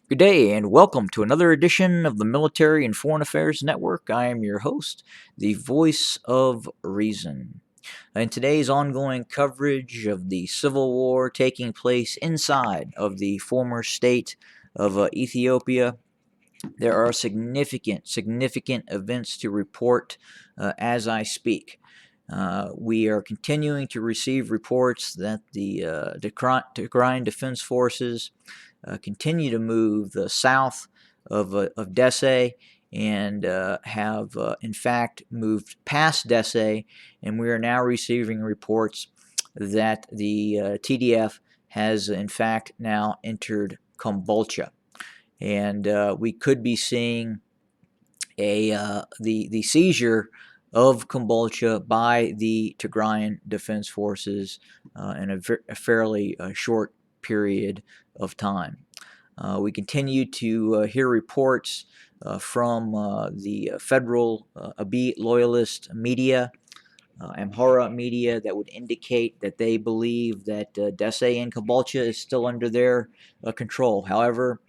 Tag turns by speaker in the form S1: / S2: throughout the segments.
S1: Good day, and welcome to another edition of the Military and Foreign Affairs Network. I am your host, the voice of reason. In today's ongoing coverage of the civil war taking place inside of the former state of Ethiopia, there are significant events to report as I speak. We are continuing to receive reports that the Tigrayan Defense Forces continue to move south of Dese and have in fact moved past Dese, and we are now receiving reports that the TDF has in fact now entered Kombolcha, and we could be seeing the seizure of Kombolcha by the Tigrayan Defense Forces in a fairly short period of time. We continue to hear reports from the federal Abiy loyalist media, Amhara media, that would indicate that they believe that Dese and Kombolcha is still under their control. However,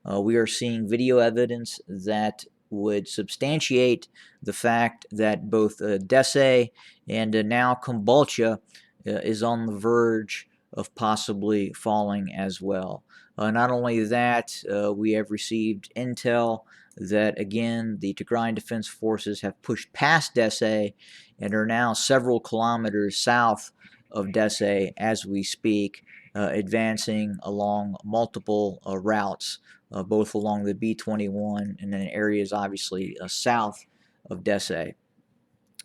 S1: we are seeing video evidence that would substantiate the fact that both Dese and now Kombolcha is on the verge of possibly falling as well. Not only that, we have received intel that, again, the Tigrayan Defense Forces have pushed past Dese and are now several kilometers south of Dese as we speak, advancing along multiple routes, both along the B-21 and then areas obviously south of Dese.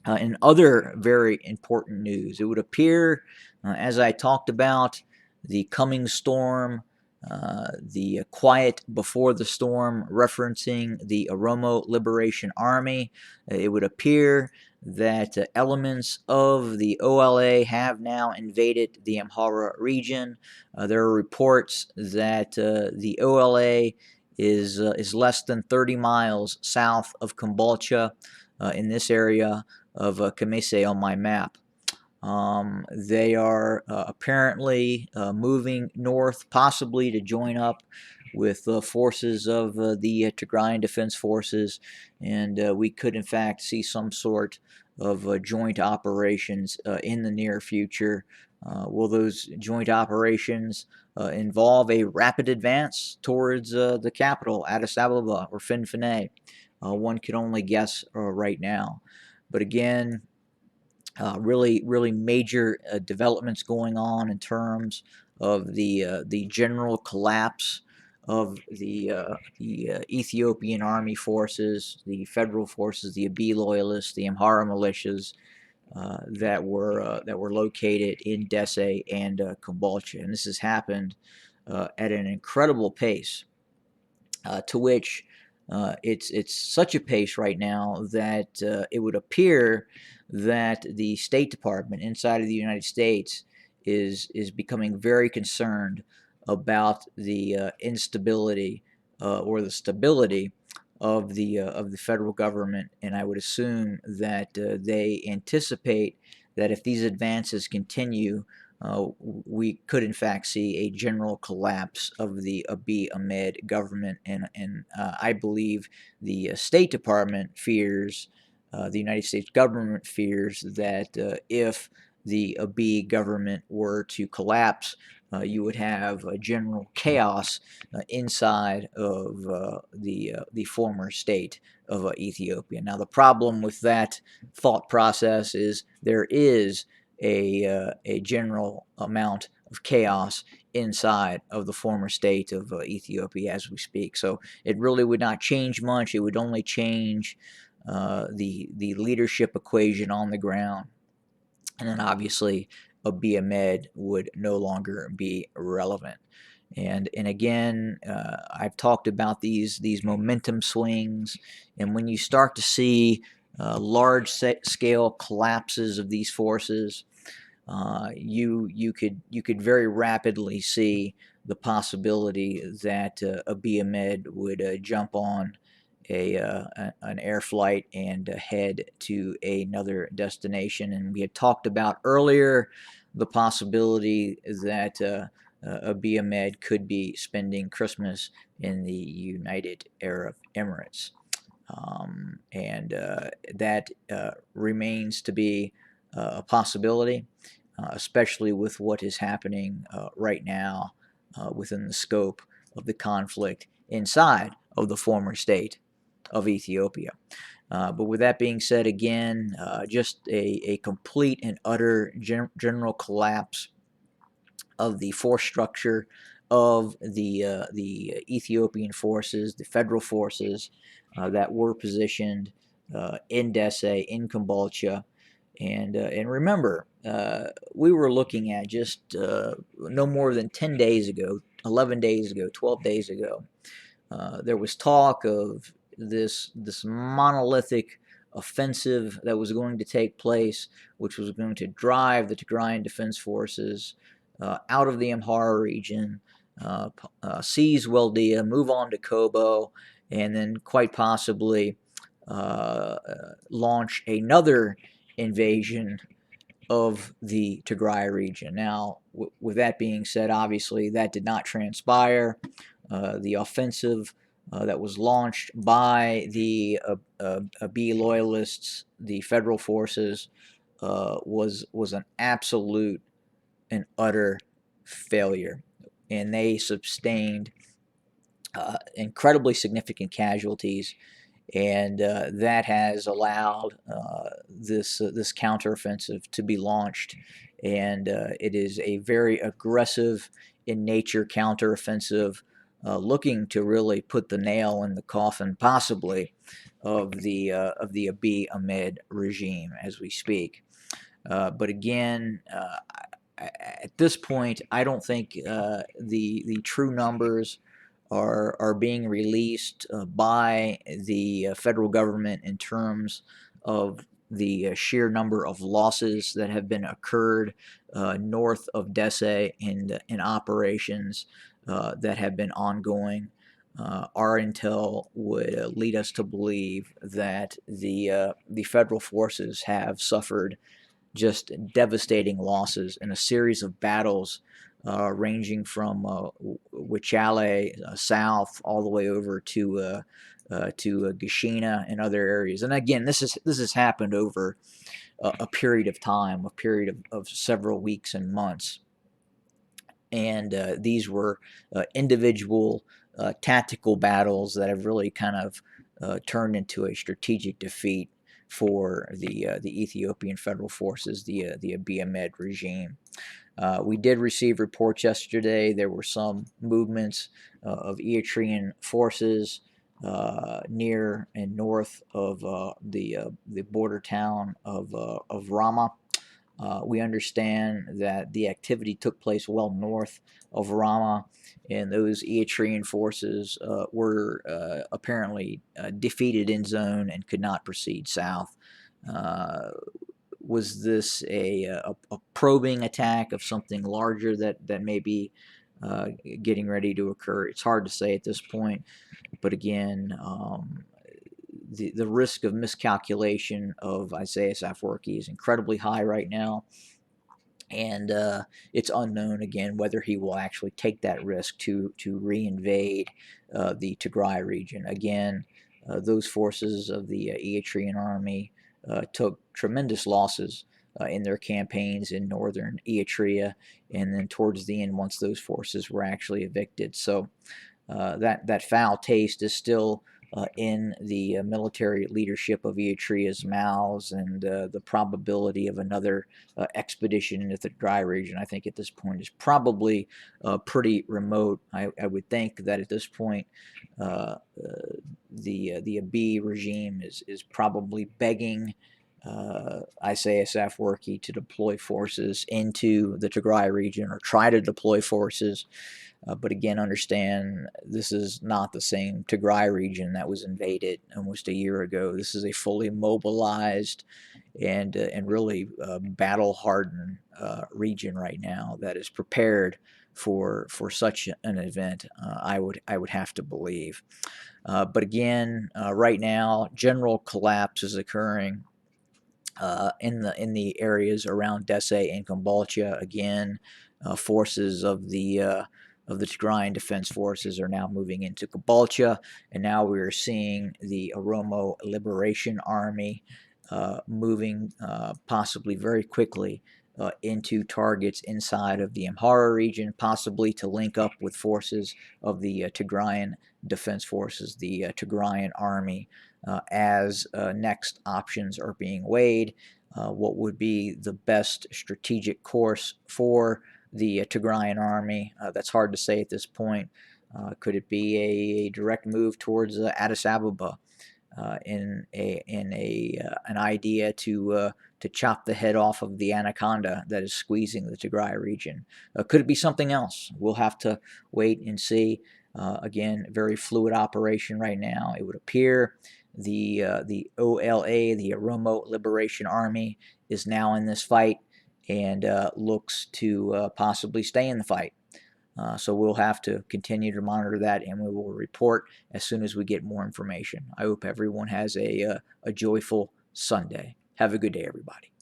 S1: In other very important news, it would appear, as I talked about, the coming storm, the quiet before the storm, referencing the Oromo Liberation Army, it would appear that elements of the OLA have now invaded the Amhara region. There are reports that the OLA is less than 30 miles south of Kombolcha in this area of Kamese on my map. They are apparently moving north, possibly to join up with forces of the Tigrayan Defense Forces, and we could in fact see some sort of joint operations in the near future. Will those joint operations involve a rapid advance towards the capital, Addis Ababa or Finfinne? One can only guess right now. But again, really major developments going on in terms of the general collapse of the Ethiopian army forces, the federal forces, the Abiy loyalists, the Amhara militias that were located in Dese and Kombolcha, and this has happened at an incredible pace, to which it's such a pace right now that it would appear that the State Department inside of the United States is becoming very concerned about the instability or the stability of the federal government, and I would assume that they anticipate that if these advances continue, we could in fact see a general collapse of the Abiy Ahmed government, and I believe the State Department fears, the United States government fears that if the Abiy government were to collapse, you would have general chaos inside of the former state of Ethiopia. Now, the problem with that thought process is there is a general amount of chaos inside of the former state of Ethiopia as we speak. So it really would not change much. It would only change the leadership equation on the ground, and then obviously Abiy Ahmed would no longer be relevant. And again, I've talked about these momentum swings, and when you start to see large scale collapses of these forces, you could very rapidly see the possibility that Abiy Ahmed would jump on an air flight and head to another destination. And we had talked about earlier the possibility that Abiy Ahmed could be spending Christmas in the United Arab Emirates. And that remains to be a possibility, especially with what is happening right now within the scope of the conflict inside of the former state of Ethiopia. But with that being said, again, just a complete and utter general collapse of the force structure of the Ethiopian forces, the federal forces that were positioned in Dese, in Kombolcha. And remember, we were looking at just no more than 10 days ago, 11 days ago, 12 days ago, there was talk of this monolithic offensive that was going to take place, which was going to drive the Tigrayan Defense Forces out of the Amhara region, seize Weldia, move on to Kobo, and then quite possibly launch another invasion of the Tigray region. Now, with that being said, obviously that did not transpire. The offensive that was launched by the Abiy loyalists, the federal forces, was an absolute and utter failure, and they sustained incredibly significant casualties, and that has allowed this counteroffensive to be launched, and it is a very aggressive in nature counteroffensive, looking to really put the nail in the coffin, possibly, of the Abiy Ahmed regime as we speak. But again, at this point, I don't think the true numbers are being released by the federal government in terms of the sheer number of losses that have been occurred north of Dese in operations that have been ongoing. Our intel would lead us to believe that the federal forces have suffered just devastating losses in a series of battles ranging from Wichale south all the way over to Gashina and other areas. And again, this has happened over a period of time, a period of several weeks and months. And these were individual tactical battles that have really kind of turned into a strategic defeat for the Ethiopian federal forces, the Abiy Ahmed regime. We did receive reports yesterday. There were some movements of Eritrean forces near and north of the border town of Rama. We understand that the activity took place well north of Rama, and those Eritrean forces were apparently defeated in zone and could not proceed south. Was this a probing attack of something larger that may be getting ready to occur? It's hard to say at this point, but again, the risk of miscalculation of Isaias Afwerki is incredibly high right now, and it's unknown again whether he will actually take that risk to reinvade the Tigray region. Again, those forces of the Eritrean army took tremendous losses in their campaigns in northern Eritrea, and then towards the end, once those forces were actually evicted. So that foul taste is still in the military leadership of Eritrea's mouths, and the probability of another expedition into the Tigray region, I think at this point, is probably pretty remote. I would think that at this point, the Abiy regime is probably begging Isaias Afwerki to deploy forces into the Tigray region, or try to deploy forces. But again, understand this is not the same Tigray region that was invaded almost a year ago. This is a fully mobilized and really battle-hardened region right now that is prepared for such an event. I would have to believe. But again, right now, general collapse is occurring in the areas around Dese and Kombolcha. Again, forces of the Tigrayan Defense Forces are now moving into Kombolcha, and now we are seeing the Oromo Liberation Army moving possibly very quickly into targets inside of the Amhara region, possibly to link up with forces of the Tigrayan Defense Forces, the Tigrayan Army, as next options are being weighed. What would be the best strategic course for the Tigrayan army? That's hard to say at this point. Could it be a direct move towards Addis Ababa an idea to chop the head off of the anaconda that is squeezing the Tigray region? Could it be something else? We'll have to wait and see. Again, very fluid operation right now. It would appear the OLA, the Oromo Liberation Army, is now in this fight and looks to possibly stay in the fight. So we'll have to continue to monitor that, and we will report as soon as we get more information. I hope everyone has a joyful Sunday. Have a good day, everybody.